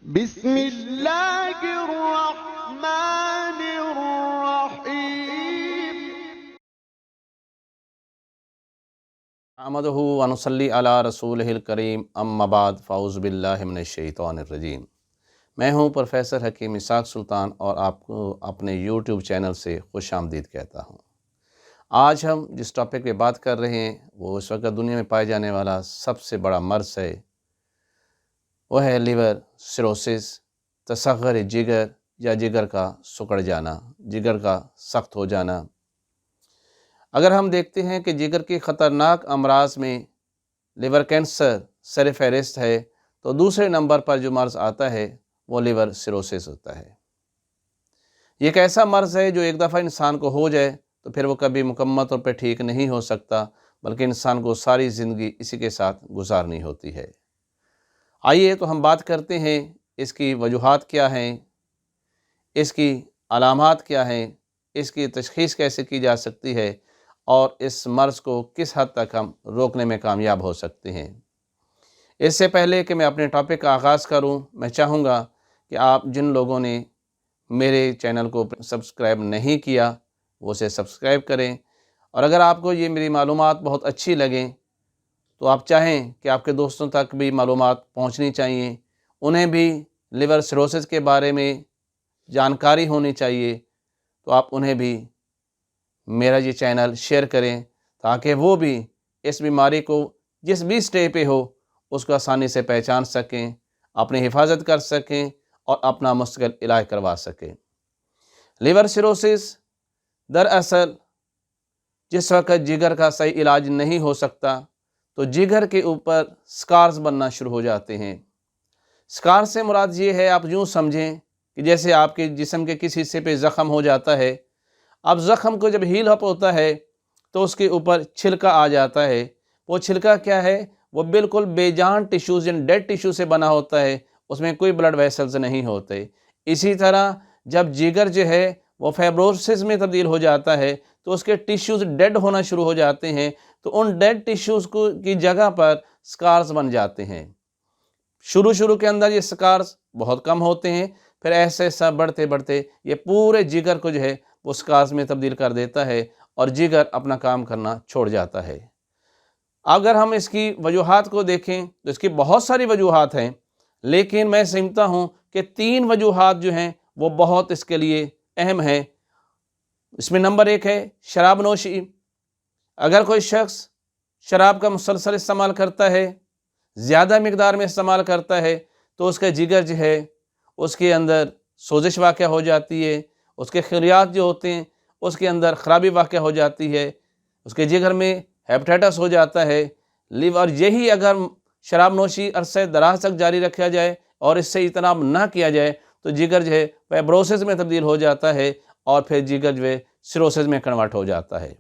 بسم اللہ الرحمن الرحیم نحمدہ ونصلی علی رسولہ الکریم اما بعد فاعوذ باللہ من الشیطان الرجیم۔ میں ہوں پروفیسر حکیم اسحاق سلطان اور آپ کو اپنے یوٹیوب چینل سے خوش آمدید کہتا ہوں۔ آج ہم جس ٹاپک پہ بات کر رہے ہیں وہ اس وقت دنیا میں پائے جانے والا سب سے بڑا مرض ہے، وہ ہے لیور سیروسس، تصغر جگر یا جگر کا سکڑ جانا، جگر کا سخت ہو جانا۔ اگر ہم دیکھتے ہیں کہ جگر کے خطرناک امراض میں لیور کینسر سر فہرست ہے، تو دوسرے نمبر پر جو مرض آتا ہے وہ لیور سیروسس ہوتا ہے۔ یہ ایک ایسا مرض ہے جو ایک دفعہ انسان کو ہو جائے تو پھر وہ کبھی مکمل طور پہ ٹھیک نہیں ہو سکتا، بلکہ انسان کو ساری زندگی اسی کے ساتھ گزارنی ہوتی ہے۔ آئیے تو ہم بات کرتے ہیں اس کی وجوہات کیا ہیں، اس کی علامات کیا ہیں، اس کی تشخیص کیسے کی جا سکتی ہے اور اس مرض کو کس حد تک ہم روکنے میں کامیاب ہو سکتے ہیں۔ اس سے پہلے کہ میں اپنے ٹاپک کا آغاز کروں، میں چاہوں گا کہ آپ جن لوگوں نے میرے چینل کو سبسکرائب نہیں کیا وہ اسے سبسکرائب کریں، اور اگر آپ کو یہ میری معلومات بہت اچھی لگیں تو آپ چاہیں کہ آپ کے دوستوں تک بھی معلومات پہنچنی چاہیے، انہیں بھی لیور سیروسس کے بارے میں جانکاری ہونی چاہیے، تو آپ انہیں بھی میرا یہ چینل شیئر کریں تاکہ وہ بھی اس بیماری کو جس بھی سٹیج پہ ہو اس کو آسانی سے پہچان سکیں، اپنی حفاظت کر سکیں اور اپنا مستقل علاج کروا سکیں۔ لیور سیروسس دراصل جس وقت جگر کا صحیح علاج نہیں ہو سکتا تو جگر کے اوپر سکارز بننا شروع ہو جاتے ہیں۔ سکار سے مراد یہ ہے، آپ یوں سمجھیں کہ جیسے آپ کے جسم کے کسی حصے پہ زخم ہو جاتا ہے، اب زخم کو جب ہیل اپ ہوتا ہے تو اس کے اوپر چھلکا آ جاتا ہے۔ وہ چھلکا کیا ہے؟ وہ بالکل بے جان ٹیشوز یعنی ڈیڈ ٹیشو سے بنا ہوتا ہے، اس میں کوئی بلڈ ویسلز نہیں ہوتے۔ اسی طرح جب جگر جو ہے وہ فائبروسس میں تبدیل ہو جاتا ہے تو اس کے ٹیشوز ڈیڈ ہونا شروع ہو جاتے ہیں، تو ان ڈیڈ ٹیشوز کی جگہ پر سکارز بن جاتے ہیں۔ شروع کے اندر یہ سکارز بہت کم ہوتے ہیں، پھر ایسے ایسا بڑھتے بڑھتے یہ پورے جگر کو جو ہے وہ سکارز میں تبدیل کر دیتا ہے اور جگر اپنا کام کرنا چھوڑ جاتا ہے۔ اگر ہم اس کی وجوہات کو دیکھیں تو اس کی بہت ساری وجوہات ہیں، لیکن میں سمجھتا ہوں کہ 3 وجوہات جو ہیں وہ بہت اس کے لیے اہم ہیں۔ اس میں نمبر 1 ہے شراب نوشی۔ اگر کوئی شخص شراب کا مسلسل استعمال کرتا ہے، زیادہ مقدار میں استعمال کرتا ہے، تو اس کا جگر جو ہے اس کے اندر سوزش واقع ہو جاتی ہے، اس کے خلیات جو ہوتے ہیں اس کے اندر خرابی واقع ہو جاتی ہے، اس کے جگر میں ہیپاٹائٹس ہو جاتا ہے۔ لیور یہی اگر شراب نوشی عرصہ دراز تک جاری رکھا جائے اور اس سے اجتناب نہ کیا جائے تو جگر جو ہے فائبروسس میں تبدیل ہو جاتا ہے اور پھر جگر جو ہے سیروسس میں کنورٹ ہو جاتا ہے۔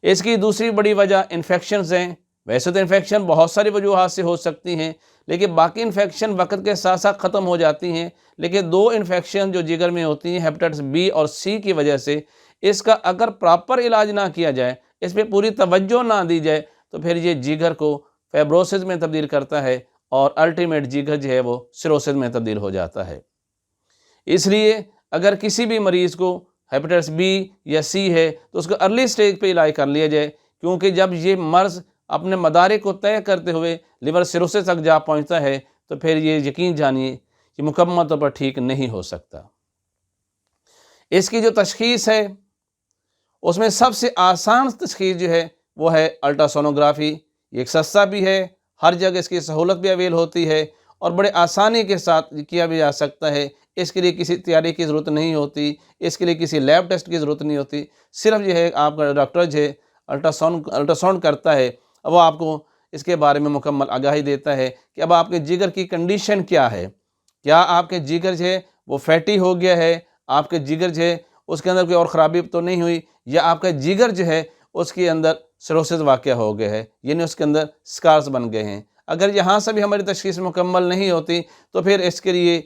اس کی دوسری بڑی وجہ انفیکشنز ہیں۔ ویسے تو انفیکشن بہت ساری وجوہات سے ہو سکتی ہیں، لیکن باقی انفیکشن وقت کے ساتھ ساتھ ختم ہو جاتی ہیں، لیکن 2 انفیکشن جو جگر میں ہوتی ہیں ہیپاٹائٹس بی اور سی کی وجہ سے، اس کا اگر پراپر علاج نہ کیا جائے، اس پہ پوری توجہ نہ دی جائے تو پھر یہ جگر کو فائبروسس میں تبدیل کرتا ہے اور الٹیمیٹ جگر جو ہے وہ سیروسس میں تبدیل ہو جاتا ہے۔ اس لیے اگر کسی بھی مریض کو ہیپاٹائٹس بی یا سی ہے تو اس کو ارلی سٹیج پہ علاج کر لیا جائے، کیونکہ جب یہ مرض اپنے مدارک کو طے کرتے ہوئے لیور سیروسس تک جا پہنچتا ہے تو پھر یہ یقین جانیے کہ مکمل طور پر ٹھیک نہیں ہو سکتا۔ اس کی جو تشخیص ہے اس میں سب سے آسان تشخیص جو ہے وہ ہے الٹراسونوگرافی۔ یہ ایک سستا بھی ہے، ہر جگہ اس کی سہولت بھی اویل ہوتی ہے اور بڑے آسانی کے ساتھ کیا بھی جا سکتا ہے۔ اس کے لیے کسی تیاری کی ضرورت نہیں ہوتی، اس کے لیے کسی لیب ٹیسٹ کی ضرورت نہیں ہوتی، صرف یہ ہے آپ کا ڈاکٹر جو ہے الٹراساؤنڈ کرتا ہے، وہ آپ کو اس کے بارے میں مکمل آگاہی دیتا ہے کہ اب آپ کے جگر کی کنڈیشن کیا ہے، کیا آپ کے جگر جو ہے وہ فیٹی ہو گیا ہے، آپ کے جگر جو ہے اس کے اندر کوئی اور خرابی تو نہیں ہوئی، یا آپ کا جگر جو ہے اس کے اندر سیروسس واقع ہو گیا ہے، یعنی اس کے اندر سکارز بن گئے ہیں۔ اگر یہاں سے بھی ہماری تشخیص مکمل نہیں ہوتی تو پھر اس کے لیے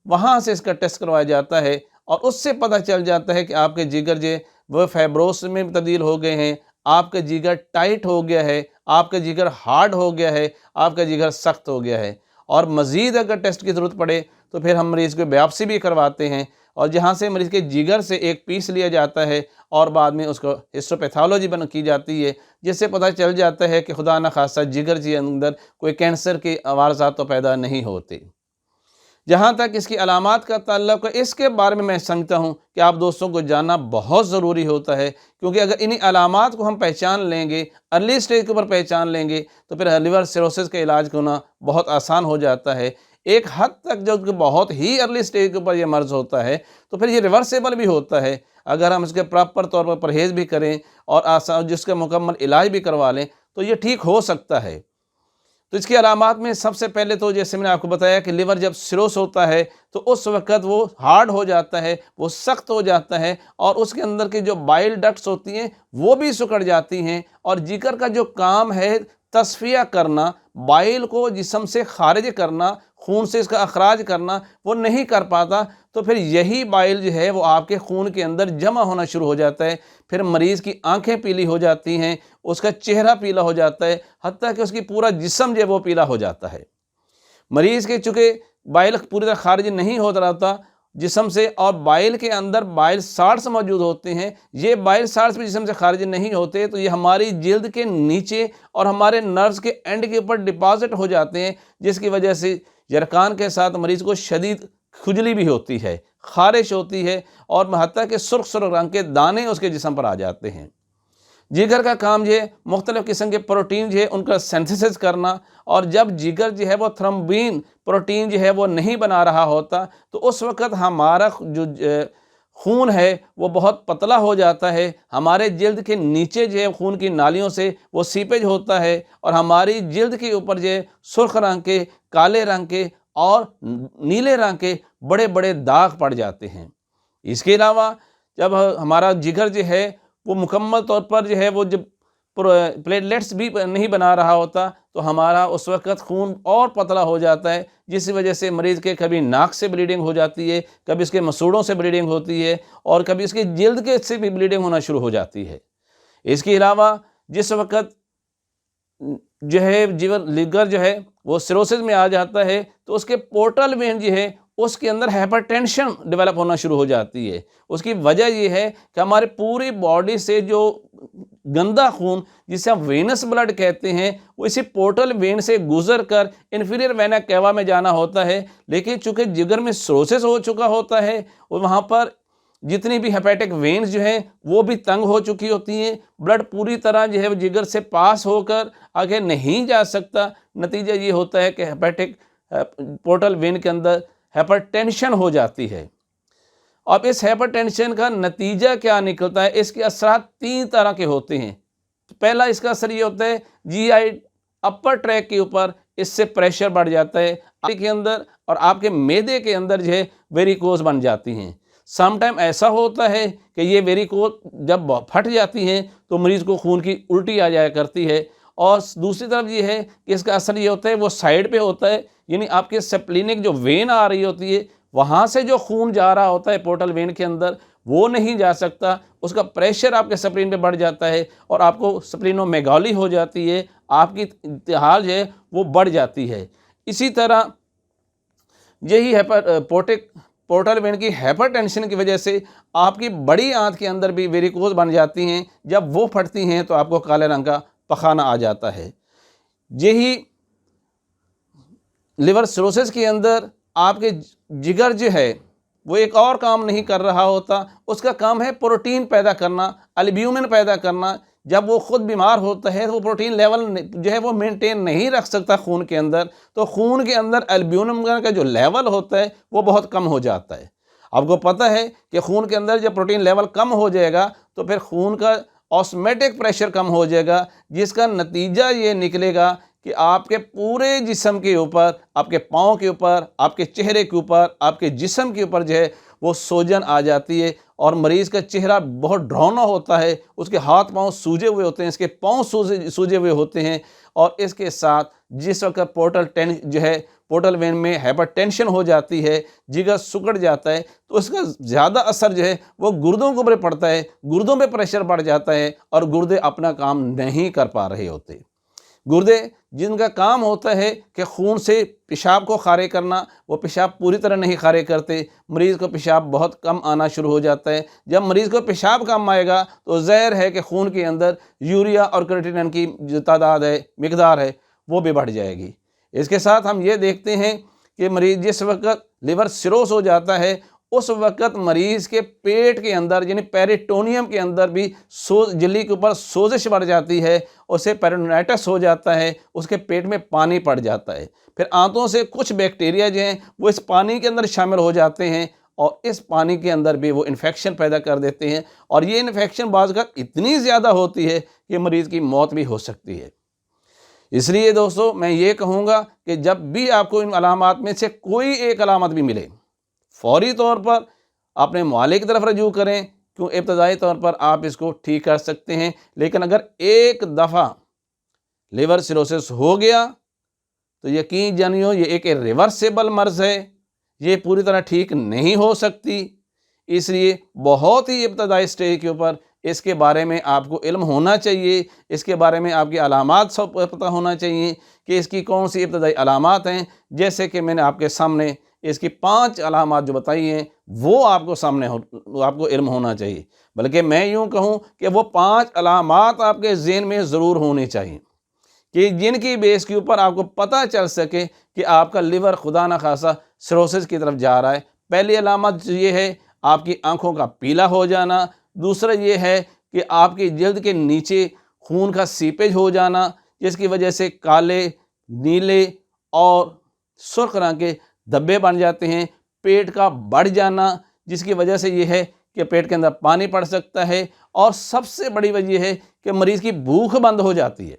وہاں سے اس کا ٹیسٹ کروایا جاتا ہے اور اس سے پتہ چل جاتا ہے کہ آپ کے جگر جو ہے وہ فائبروسس میں تبدیل ہو گئے ہیں، آپ کا جگر ٹائٹ ہو گیا ہے، آپ کا جگر ہارڈ ہو گیا ہے، آپ کا جگر سخت ہو گیا ہے، اور مزید اگر ٹیسٹ کی ضرورت پڑے تو پھر ہم مریض کو بیاپسی بھی کرواتے ہیں، اور جہاں سے مریض کے جگر سے ایک پیس لیا جاتا ہے اور بعد میں اس کو ہسٹوپیتھولوجی کی جاتی ہے، جس سے پتہ چل جاتا ہے کہ خدا نخواستہ جگر کے اندر کوئی کینسر کے عوارضات تو پیدا نہیں ہوتے۔ جہاں تک اس کی علامات کا تعلق ہے، اس کے بارے میں سمجھتا ہوں کہ آپ دوستوں کو جاننا بہت ضروری ہوتا ہے، کیونکہ اگر انہی علامات کو ہم پہچان لیں گے، ارلی سٹیج کے اوپر پہچان لیں گے، تو پھر لیور سیروسس کا علاج کرنا بہت آسان ہو جاتا ہے۔ ایک حد تک جب بہت ہی ارلی سٹیج کے اوپر یہ مرض ہوتا ہے تو پھر یہ ریورسیبل بھی ہوتا ہے، اگر ہم اس کے پراپر طور پر پرہیز بھی کریں اور جس کا مکمل علاج بھی کروا لیں تو یہ ٹھیک ہو سکتا ہے۔ تو اس کی علامات میں سب سے پہلے تو جیسے میں نے آپ کو بتایا کہ لیور جب سیروس ہوتا ہے تو اس وقت وہ ہارڈ ہو جاتا ہے، وہ سخت ہو جاتا ہے، اور اس کے اندر کی جو بائل ڈکٹس ہوتی ہیں وہ بھی سکڑ جاتی ہیں، اور جگر کا جو کام ہے تصفیہ کرنا، بائل کو جسم سے خارج کرنا، خون سے اس کا اخراج کرنا، وہ نہیں کر پاتا، تو پھر یہی بائل جو ہے وہ آپ کے خون کے اندر جمع ہونا شروع ہو جاتا ہے۔ پھر مریض کی آنکھیں پیلی ہو جاتی ہیں، اس کا چہرہ پیلا ہو جاتا ہے، حتیٰ کہ اس کی پورا جسم جو ہے وہ پیلا ہو جاتا ہے۔ مریض کے چونکہ بائل پوری طرح خارج نہیں ہوتا رہتا جسم سے، اور بائل کے اندر بائل سالٹس موجود ہوتے ہیں، یہ بائل سالٹس بھی جسم سے خارج نہیں ہوتے تو یہ ہماری جلد کے نیچے اور ہمارے نروز کے اینڈ کے اوپر ڈپازٹ ہو جاتے ہیں، جس کی وجہ سے یرقان کے ساتھ مریض کو شدید کھجلی بھی ہوتی ہے، خارش ہوتی ہے، اور حتیٰ کہ سرخ سرخ رنگ کے دانے اس کے جسم پر آ جاتے ہیں۔ جگر کا کام جو ہے مختلف قسم کے پروٹین جو ہے ان کا سینتھسس کرنا، اور جب جگر جو ہے وہ تھرمبین پروٹین جو ہے وہ نہیں بنا رہا ہوتا تو اس وقت ہمارا جو خون ہے وہ بہت پتلا ہو جاتا ہے، ہمارے جلد کے نیچے جو ہے خون کی نالیوں سے وہ سیپیج ہوتا ہے، اور ہماری جلد کے اوپر جو ہے سرخ رنگ کے، کالے رنگ کے اور نیلے رنگ کے بڑے بڑے داغ پڑ جاتے ہیں۔ اس کے علاوہ جب ہمارا جگر جو ہے وہ مکمل طور پر جو ہے وہ جب پلیٹلیٹس بھی نہیں بنا رہا ہوتا تو ہمارا اس وقت خون اور پتلا ہو جاتا ہے، جس وجہ سے مریض کے کبھی ناک سے بلیڈنگ ہو جاتی ہے، کبھی اس کے مسوڑوں سے بلیڈنگ ہوتی ہے، اور کبھی اس کے جلد کے سے بھی بلیڈنگ ہونا شروع ہو جاتی ہے۔ اس کے علاوہ جس وقت جو ہے لیور جو ہے وہ سیروسس میں آ جاتا ہے تو اس کے پورٹل وین جو ہے اس کے اندر ہائپر ٹینشن ڈیولپ ہونا شروع ہو جاتی ہے۔ اس کی وجہ یہ ہے کہ ہمارے پوری باڈی سے جو گندا خون جسے ہم وینس بلڈ کہتے ہیں وہ اسی پورٹل وین سے گزر کر انفیریئر وینا کیوا میں جانا ہوتا ہے، لیکن چونکہ جگر میں سیروسس ہو چکا ہوتا ہے اور وہاں پر جتنی بھی ہیپیٹک وینز جو ہیں وہ بھی تنگ ہو چکی ہوتی ہیں، بلڈ پوری طرح جو ہے جگر سے پاس ہو کر آگے نہیں جا سکتا، نتیجہ یہ ہوتا ہے کہ ہیپیٹک پورٹل وین کے اندر ہائپر ٹینشن ہو جاتی ہے۔ اب اس ہائپر ٹینشن کا نتیجہ کیا نکلتا ہے؟ اس کے اثرات 3 طرح کے ہوتے ہیں۔ پہلا اس کا اثر یہ ہوتا ہے جی آئی اپر ٹریک کے اوپر اس سے پریشر بڑھ جاتا ہے، آپ کے اندر اور آپ کے معدے کے اندر جو ہے ویریکوز بن جاتی ہیں۔ سم ٹائم ایسا ہوتا ہے کہ یہ ویریکوز جب پھٹ جاتی ہیں تو مریض کو خون کی الٹی آ جایا کرتی ہے، اور دوسری طرف یہ ہے کہ اس کا اثر یہ ہوتا ہے وہ سائیڈ پہ ہوتا ہے، یعنی آپ کے سپلینک جو وین آ رہی ہوتی ہے وہاں سے جو خون جا رہا ہوتا ہے پورٹل وین کے اندر وہ نہیں جا سکتا، اس کا پریشر آپ کے سپلین پہ بڑھ جاتا ہے اور آپ کو سپلینومیگالی ہو جاتی ہے، آپ کی انتحال جو ہے وہ بڑھ جاتی ہے۔ اسی طرح یہی پورٹل وین کی ہائپر ٹینشن کی وجہ سے آپ کی بڑی آنت کے اندر بھی ویریکوز بن جاتی ہیں، جب وہ پھٹتی ہیں تو آپ کو کالے رنگ کا پخانہ آ جاتا ہے۔ یہی لیور سیروسس کے اندر آپ کے جگر جو ہے وہ ایک اور کام نہیں کر رہا ہوتا، اس کا کام ہے پروٹین پیدا کرنا، البیومن پیدا کرنا۔ جب وہ خود بیمار ہوتا ہے تو وہ پروٹین لیول جو ہے وہ مینٹین نہیں رکھ سکتا خون کے اندر، تو خون کے اندر البیومن کا جو لیول ہوتا ہے وہ بہت کم ہو جاتا ہے۔ آپ کو پتہ ہے کہ خون کے اندر جب پروٹین لیول کم ہو جائے گا تو پھر خون کا آسمیٹک پریشر کم ہو جائے گا، جس کا نتیجہ یہ نکلے گا کہ آپ کے پورے جسم کے اوپر، آپ کے پاؤں کے اوپر، آپ کے چہرے کے اوپر، آپ کے جسم کے اوپر جو ہے وہ سوجن آ جاتی ہے، اور مریض کا چہرہ بہت ڈراؤنا ہوتا ہے، اس کے ہاتھ پاؤں سوجے ہوئے ہوتے ہیں، اس کے پاؤں سوجے ہوئے ہوتے ہیں، اور اس کے ساتھ جس وقت پورٹل وین میں ہائپر ٹینشن ہو جاتی ہے، جگر سکڑ جاتا ہے، تو اس کا زیادہ اثر جو ہے وہ گردوں کے اوپر پڑتا ہے، گردوں پہ پریشر بڑھ جاتا ہے اور گردے اپنا کام نہیں کر پا رہے ہوتے۔ گردے جن کا کام ہوتا ہے کہ خون سے پیشاب کو خارج کرنا، وہ پیشاب پوری طرح نہیں خارج کرتے، مریض کو پیشاب بہت کم آنا شروع ہو جاتا ہے۔ جب مریض کو پیشاب کم آئے گا تو ظاہر ہے کہ خون کے اندر یوریا اور کریٹینن کی جو تعداد ہے، مقدار ہے، وہ بھی بڑھ جائے گی۔ اس کے ساتھ ہم یہ دیکھتے ہیں کہ مریض جس وقت لیور سروس ہو جاتا ہے اس وقت مریض کے پیٹ کے اندر یعنی پیریٹونیم کے اندر بھی جھلی کے اوپر سوزش بڑھ جاتی ہے، اسے پیرونائٹس ہو جاتا ہے، اس کے پیٹ میں پانی پڑ جاتا ہے۔ پھر آنتوں سے کچھ بیکٹیریا جو ہیں وہ اس پانی کے اندر شامل ہو جاتے ہیں اور اس پانی کے اندر بھی وہ انفیکشن پیدا کر دیتے ہیں، اور یہ انفیکشن بعض اوقات اتنی زیادہ ہوتی ہے کہ مریض کی موت بھی ہو سکتی ہے۔ اس لیے دوستو میں یہ کہوں گا کہ جب بھی آپ کو ان علامات میں سے کوئی ایک علامت بھی ملے، فوری طور پر اپنے معالج کی طرف رجوع کریں، کیوں ابتدائی طور پر آپ اس کو ٹھیک کر سکتے ہیں، لیکن اگر ایک دفعہ لیور سیروسس ہو گیا تو یقین جانیو یہ ایک ریورسیبل مرض ہے، یہ پوری طرح ٹھیک نہیں ہو سکتی۔ اس لیے بہت ہی ابتدائی سٹیج کے اوپر اس کے بارے میں آپ کو علم ہونا چاہیے، اس کے بارے میں آپ کی علامات سب پتہ ہونا چاہیے کہ اس کی کون سی ابتدائی علامات ہیں، جیسے کہ میں نے آپ کے سامنے اس کی 5 علامات جو بتائی ہیں وہ آپ کو علم ہونا چاہیے، بلکہ میں یوں کہوں کہ وہ 5 علامات آپ کے ذہن میں ضرور ہونی چاہیے کہ جن کی بیس کے اوپر آپ کو پتہ چل سکے کہ آپ کا لیور خدا نخواستہ سروسس کی طرف جا رہا ہے۔ پہلی علامت یہ ہے آپ کی آنکھوں کا پیلا ہو جانا، دوسرا یہ ہے کہ آپ کی جلد کے نیچے خون کا سیپیج ہو جانا، جس کی وجہ سے کالے، نیلے اور سرخ رنگ کے دھبے بن جاتے ہیں، پیٹ کا بڑھ جانا جس کی وجہ سے یہ ہے کہ پیٹ کے اندر پانی پڑ سکتا ہے، اور سب سے بڑی وجہ یہ ہے کہ مریض کی بھوک بند ہو جاتی ہے،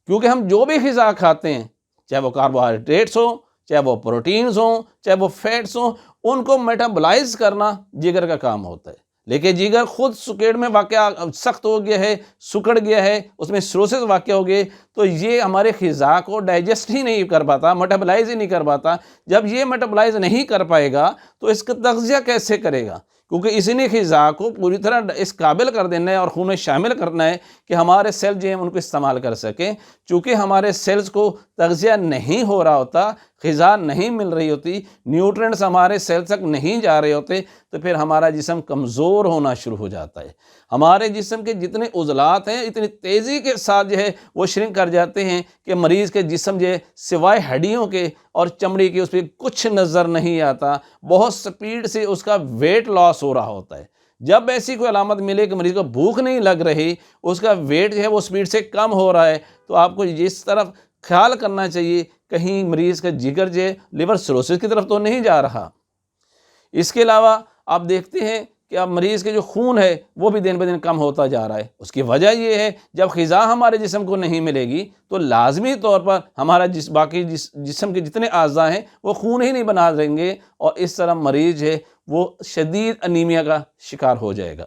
کیونکہ ہم جو بھی غذا کھاتے ہیں، چاہے وہ کاربوہائیڈریٹس ہوں، چاہے وہ پروٹینز ہوں، چاہے وہ فیٹس ہوں، ان کو میٹابلائز کرنا جگر کا کام ہوتا ہے، لیکن جگر خود سکیڑ میں واقع سخت ہو گیا ہے، سکڑ گیا ہے، اس میں سروسس واقع ہو گئے، تو یہ ہمارے غذا کو ڈائجسٹ ہی نہیں کر پاتا، میٹابلائز ہی نہیں کر پاتا۔ جب یہ میٹابلائز نہیں کر پائے گا تو اس کا تغذیہ کیسے کرے گا؟ کیونکہ اسی نے غذا کو پوری طرح اس قابل کر دینا ہے اور خون میں شامل کرنا ہے کہ ہمارے سیل جو ہیں ان کو استعمال کر سکیں۔ چونکہ ہمارے سیلز کو تغذیہ نہیں ہو رہا ہوتا، غذا نہیں مل رہی ہوتی، نیوٹرینٹس ہمارے سیل تک نہیں جا رہے ہوتے، تو پھر ہمارا جسم کمزور ہونا شروع ہو جاتا ہے۔ ہمارے جسم کے جتنے عضلات ہیں اتنی تیزی کے ساتھ جو ہے وہ شرنک کر جاتے ہیں کہ مریض کے جسم جو ہے سوائے ہڈیوں کے اور چمڑی کے اس پہ کچھ نظر نہیں آتا، بہت سپیڈ سے اس کا ویٹ لاس ہو رہا ہوتا ہے۔ جب ایسی کوئی علامت ملے کہ مریض کو بھوک نہیں لگ رہی، اس کا ویٹ جو ہے وہ سپیڈ سے کم ہو رہا ہے، تو آپ کو اس طرف خیال کرنا چاہیے کہیں مریض کا جگر جو ہے لیور سروسس کی طرف تو نہیں جا رہا۔ اس کے علاوہ آپ دیکھتے ہیں کہ اب مریض کے جو خون ہے وہ بھی دن بہ دن کم ہوتا جا رہا ہے۔ اس کی وجہ یہ ہے جب غذا ہمارے جسم کو نہیں ملے گی تو لازمی طور پر ہمارا باقی جسم کے جتنے اعضاء ہیں وہ خون ہی نہیں بنا دیں گے، اور اس طرح مریض ہے وہ شدید انیمیا کا شکار ہو جائے گا۔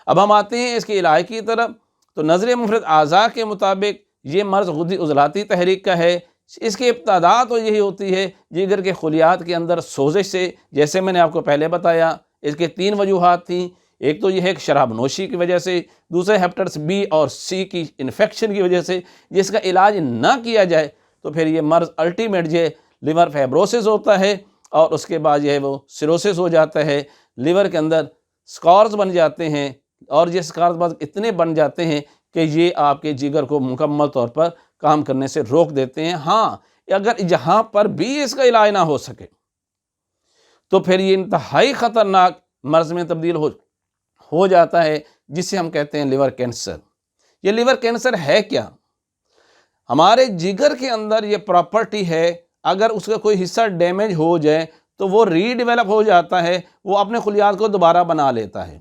اب ہم آتے ہیں اس کے علاج کی طرف، تو نظر منفرد اعضاء کے مطابق یہ مرض غدی عضلاتی تحریک کا ہے۔ اس کی ابتدا تو یہی ہوتی ہے جگر کے خلیات کے اندر سوزش سے، جیسے میں نے آپ کو پہلے بتایا۔ اس کے 3 وجوہات تھیں، ایک تو یہ ہے کہ شراب نوشی کی وجہ سے، دوسرے ہیپاٹائٹس بی اور سی کی انفیکشن کی وجہ سے، جس کا علاج نہ کیا جائے تو پھر یہ مرض الٹیمیٹ جو ہے لیور فائبروسس ہوتا ہے، اور اس کے بعد یہ ہے وہ سیروسس ہو جاتا ہے، لیور کے اندر سکارز بن جاتے ہیں، اور یہ سکارز بعض اتنے بن جاتے ہیں کہ یہ آپ کے جگر کو مکمل طور پر کام کرنے سے روک دیتے ہیں۔ ہاں، اگر جہاں پر بھی اس کا علاج نہ ہو سکے تو پھر یہ انتہائی خطرناک مرض میں تبدیل ہو جاتا ہے، جسے ہم کہتے ہیں لیور کینسر۔ یہ لیور کینسر ہے کیا؟ ہمارے جگر کے اندر یہ پراپرٹی ہے، اگر اس کا کوئی حصہ ڈیمیج ہو جائے تو وہ ری ڈیولپ ہو جاتا ہے، وہ اپنے خلیات کو دوبارہ بنا لیتا ہے۔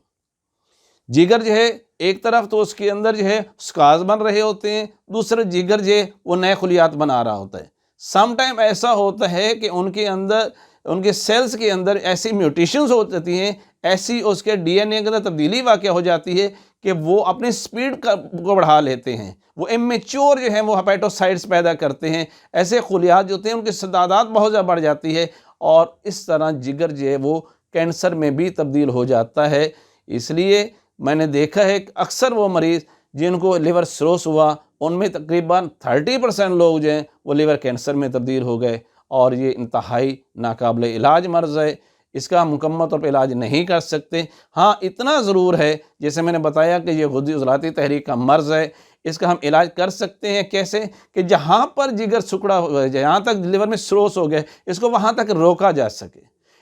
جگر جو ہے ایک طرف تو اس کے اندر جو ہے سکارز بن رہے ہوتے ہیں، دوسرے جگر جو ہے وہ نئے خلیات بنا رہا ہوتا ہے۔ سم ٹائم ایسا ہوتا ہے کہ ان کے اندر، ان کے سیلز کے اندر ایسی میوٹیشنز ہو جاتی ہیں، ایسی اس کے ڈی این اے کے اندر تبدیلی واقع ہو جاتی ہے کہ وہ اپنی سپیڈ کو بڑھا لیتے ہیں، وہ امیچور جو ہیں وہ ہیپاٹوسائٹس پیدا کرتے ہیں، ایسے خلیات جو ہوتے ہیں ان کی تعداد بہت زیادہ بڑھ جاتی ہے، اور اس طرح جگر جو ہے وہ کینسر میں بھی تبدیل ہو جاتا ہے۔ اس لیے میں نے دیکھا ہے کہ اکثر وہ مریض جن کو لیور سروس ہوا ان میں تقریباً 30% لوگ جو ہیں وہ لیور کینسر میں تبدیل ہو گئے، اور یہ انتہائی ناقابل علاج مرض ہے، اس کا مکمل طور پہ علاج نہیں کر سکتے۔ ہاں اتنا ضرور ہے، جیسے میں نے بتایا کہ یہ غدودی عضلاتی تحریک کا مرض ہے، اس کا ہم علاج کر سکتے ہیں۔ کیسے؟ کہ جہاں پر جگر سکڑا ہوا ہے، جہاں تک لیور میں سروس ہو گئے، اس کو وہاں تک روکا جا سکے۔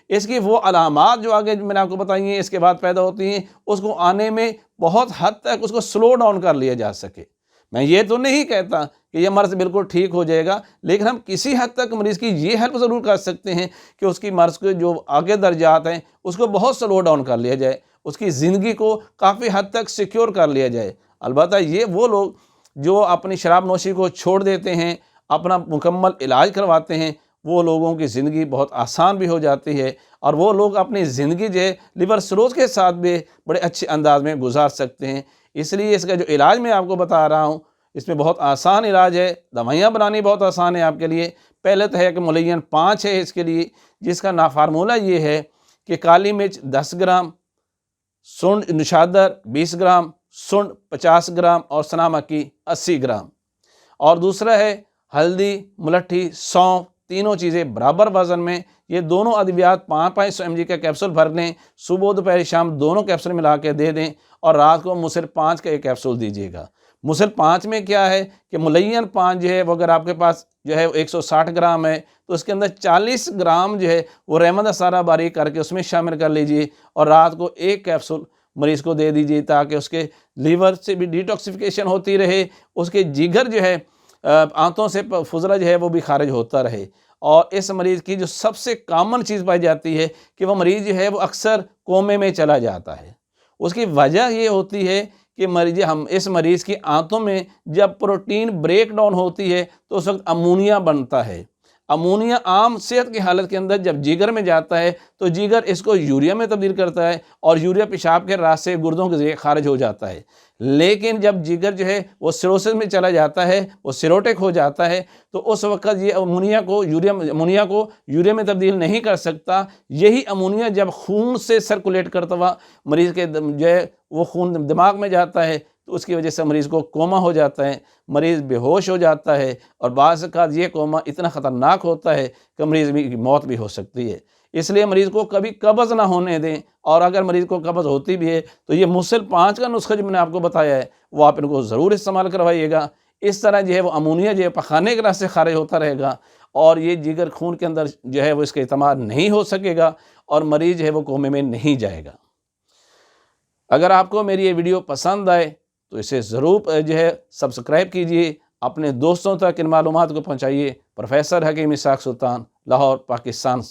اس کی وہ علامات جو آگے میں نے آپ کو بتائی ہیں اس کے بعد پیدا ہوتی ہیں، اس کو آنے میں بہت حد تک اس کو سلو ڈاؤن کر لیا جا سکے۔ میں یہ تو نہیں کہتا کہ یہ مرض بالکل ٹھیک ہو جائے گا، لیکن ہم کسی حد تک مریض کی یہ ہیلپ ضرور کر سکتے ہیں کہ اس کی مرض کے جو آگے درجات ہیں اس کو بہت سلو ڈاؤن کر لیا جائے، اس کی زندگی کو کافی حد تک سیکیور کر لیا جائے۔ البتہ یہ وہ لوگ جو اپنی شراب نوشی کو چھوڑ دیتے ہیں، اپنا مکمل علاج کرواتے ہیں، وہ لوگوں کی زندگی بہت آسان بھی ہو جاتی ہے، اور وہ لوگ اپنی زندگی جو ہے لیور سروس کے ساتھ بھی بڑے اچھے انداز میں گزار سکتے ہیں۔ اس لیے اس کا جو علاج میں آپ کو بتا رہا ہوں، اس میں بہت آسان علاج ہے، دوائیاں بنانی بہت آسان ہے آپ کے لیے۔ پہلے تو ہے کہ ملین 5 ہے اس کے لیے، جس کا فارمولہ یہ ہے کہ کالی مرچ 10 گرام، سنڈ نشادر 20 گرام، سنڈ 50 گرام، اور سنا مکی 80 گرام۔ اور دوسرا ہے ہلدی، ملٹھی، سونف، تینوں چیزیں برابر وزن میں، یہ دونوں ادویات 500 mg کا کیپسول بھر لیں، صبح دوپہر شام دونوں کیپسول ملا کے دے دیں، اور رات کو مسل 5 کا ایک کیپسول دیجیے گا۔ مسل 5 میں کیا ہے کہ ملین 5 جو ہے وہ اگر آپ کے پاس جو ہے 160 گرام ہے تو اس کے اندر 40 گرام جو ہے وہ رحمت سارا باریک کر کے اس میں شامل کر لیجئے، اور رات کو ایک کیپسول مریض کو دے دیجئے، تاکہ اس کے لیور سے بھی ڈیٹاکسیفیکیشن ہوتی رہے، اس کے جگر جو ہے آنتوں سے فضلہ جو ہے وہ بھی خارج ہوتا رہے۔ اور اس مریض کی جو سب سے کامن چیز پائی جاتی ہے کہ وہ مریض جو ہے وہ اکثر کومے میں چلا جاتا ہے۔ اس کی وجہ یہ ہوتی ہے کہ اس مریض کی آنتوں میں جب پروٹین بریک ڈاؤن ہوتی ہے تو اس وقت امونیا بنتا ہے۔ امونیا عام صحت کی حالت کے اندر جب جگر میں جاتا ہے تو جگر اس کو یوریا میں تبدیل کرتا ہے، اور یوریا پیشاب کے راستے گردوں کے ذریعے خارج ہو جاتا ہے۔ لیکن جب جگر جو ہے وہ سیروسس میں چلا جاتا ہے، وہ سیروٹک ہو جاتا ہے، تو اس وقت یہ امونیا کو یوریا میں تبدیل نہیں کر سکتا۔ یہی امونیا جب خون سے سرکولیٹ کرتا ہوا مریض کے جو ہے وہ خون دماغ میں جاتا ہے، تو اس کی وجہ سے مریض کو کوما ہو جاتا ہے، مریض بے ہوش ہو جاتا ہے، اور بعض اوقات یہ کوما اتنا خطرناک ہوتا ہے کہ مریض کی موت بھی ہو سکتی ہے۔ اس لیے مریض کو کبھی قبض نہ ہونے دیں، اور اگر مریض کو قبض ہوتی بھی ہے تو یہ مسل 5 کا نسخہ جو میں نے آپ کو بتایا ہے وہ آپ ان کو ضرور استعمال کروائیے گا۔ اس طرح جو ہے وہ امونیا جو ہے پخانے کے راستے خارج ہوتا رہے گا، اور یہ جگر خون کے اندر جو ہے وہ اس کا اعتماد نہیں ہو سکے گا، اور مریض جو ہے وہ کومے میں نہیں جائے گا۔ اگر آپ کو میری یہ ویڈیو پسند آئے تو اسے ضرور جو ہے سبسکرائب کیجئے، اپنے دوستوں تک ان معلومات کو پہنچائیے۔ پروفیسر حکیم اسحاق سلطان، لاہور، پاکستان۔